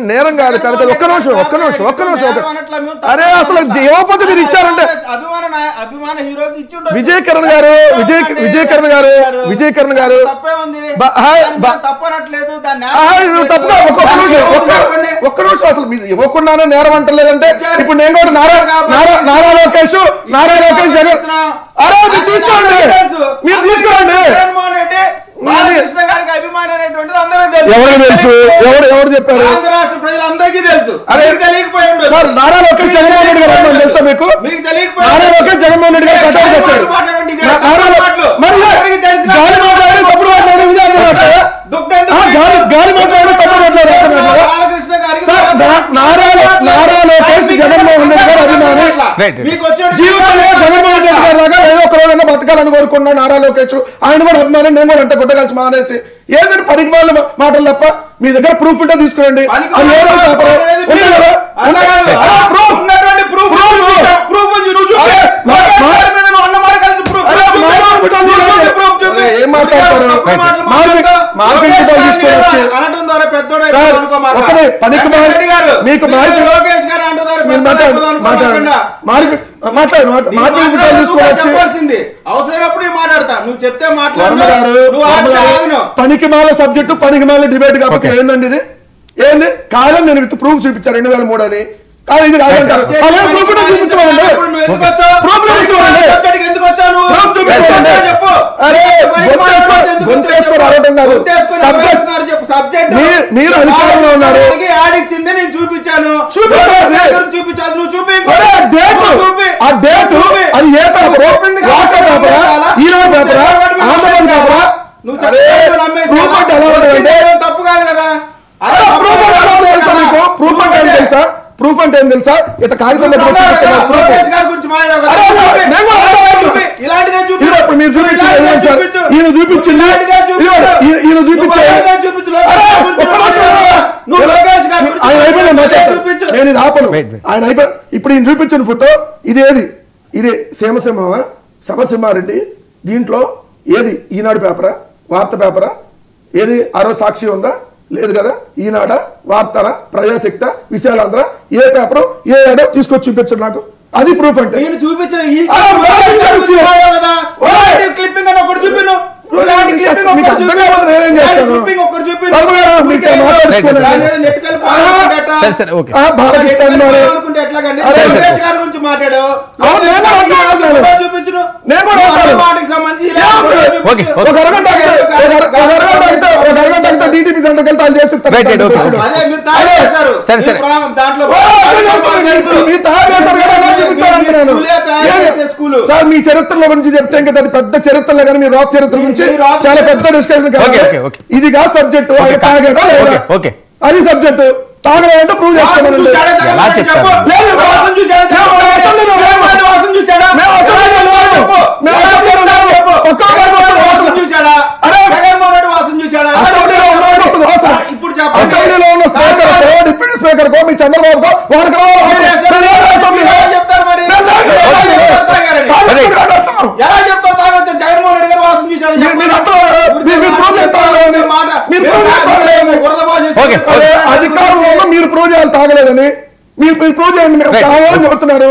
నేరం కాదు కదా ఒక్క నిమిషం అరే అసలు యువపతి మీరు ఇచ్చారంటే విజయ్ కిరణ్ గారు తప్పుగా ఒక్క నిమిషం అసలు మీరు ఇవ్వకుండానే నేరం అంటలేదంటే ఇప్పుడు నేను కూడా నారా లోకేష్ జగన్ అరే మీరు తీసుకోండి బాలకృష్ణ గారికి అభిమాని అనేటువంటిది అందరూ తెలుసు. ఎవరు చెప్పారు? ఆంధ్ర రాష్ట్ర ప్రజలందరికీ తెలుసు. అరే తెలియకపోయి సార్ నారా లోకేష్ జగన్మోహన్ రెడ్డి గారు తెలుసా మీకు? మీకు తెలియకపోయి నారా లోకేష్ జగన్మోహన్ రెడ్డి గారు కట్టాలి వచ్చాడు. మరి గాలి మాట్లాడే తప్పుడు మాట్లాడే విధానం గాలి మాట్లాడే తప్పుడు మాట్లాడే బాలకృష్ణ గారికి నారా లోకేష్ జగన్మోహన్ రెడ్డి గారు అభిమాని జీవితంలో జగన్మోహన్ రెడ్డి గారు లాగా ఏదో ఒక రోజున బతకాలని కోరుకున్నాడు నారా లోకేష్. ఆయన కూడా అభిమానం, నేను కూడా అంటే గుట్టగలిసి మానేసి ఏంటంటే పనికి వాళ్ళ మాటలు తప్ప మీ దగ్గర ప్రూఫ్ ఉంటే తీసుకురండి. ఏం మాట్లాడతారు? పనికి మాల సబ్జెక్టు పనికి మాల డిబేట్ కాబట్టి ఏందండి ఇది? ఏంది కాదని నేను విత్ ప్రూఫ్ చూపించాను 2003 అని. కాదు ఇది కాదంటారు. చూపించమండి మీరు అధికారంలో ఉన్నారు. నేను చూపించాను ఆ డేట్ అది ఏ పేపర్? వార్తా పేపరా, ఈనాడు పేపరా, ఆంధ్రప్రదేశ్ పేపరా? తప్పు కాదు కదా. ప్రూఫ్ అంటే ఏం తెలుసా? ప్రూఫ్ అంటే ఏం తెలుసా? ఇట్లా కాగితం మీరు చూపించింది నేను ఇది ఆపను. ఆయన అయిపోయి ఇప్పుడు ఈయన చూపించిన ఫోటో ఇదే సమరసింహారెడ్డి. దీంట్లో ఏది ఈనాడు పేపరా, వార్త పేపరా? ఏది ఆ రోజు సాక్షి ఉందా? లేదు కదా. ఈనాడ, వార్తన, ప్రజాశక్తి, విశాలాంధ్ర ఏ పేపర్ ఏ ఏడో తీసుకొచ్చి చూపించండి నాకు. అది ప్రూఫ్ అంటే. టీటీపీ సెంటర్కి వెళ్తే వాళ్ళు చేస్తారు. సార్ మీ చరిత్రలో గురించి చెప్తే ఇంకా పెద్ద చరిత్రలో కానీ మీ రాక్ చరిత్ర గురించి చాలా పెద్ద డిస్కషన్. ఇది కాదు సబ్జెక్టు. అది సబ్జెక్టు. తాగలేదంటే ప్రూవ్ చేసుకోవాలండి. అసెంబ్లీలో ఉన్న స్పీకర్కో డిప్యూటీ స్పీకర్కో మీ చంద్రబాబుకో వారికి అధికారంలో మీరు ప్రూవ్ చేయాలి తాగలేదని. మీరు ప్రూవ్ చేయండి. చెప్తున్నారు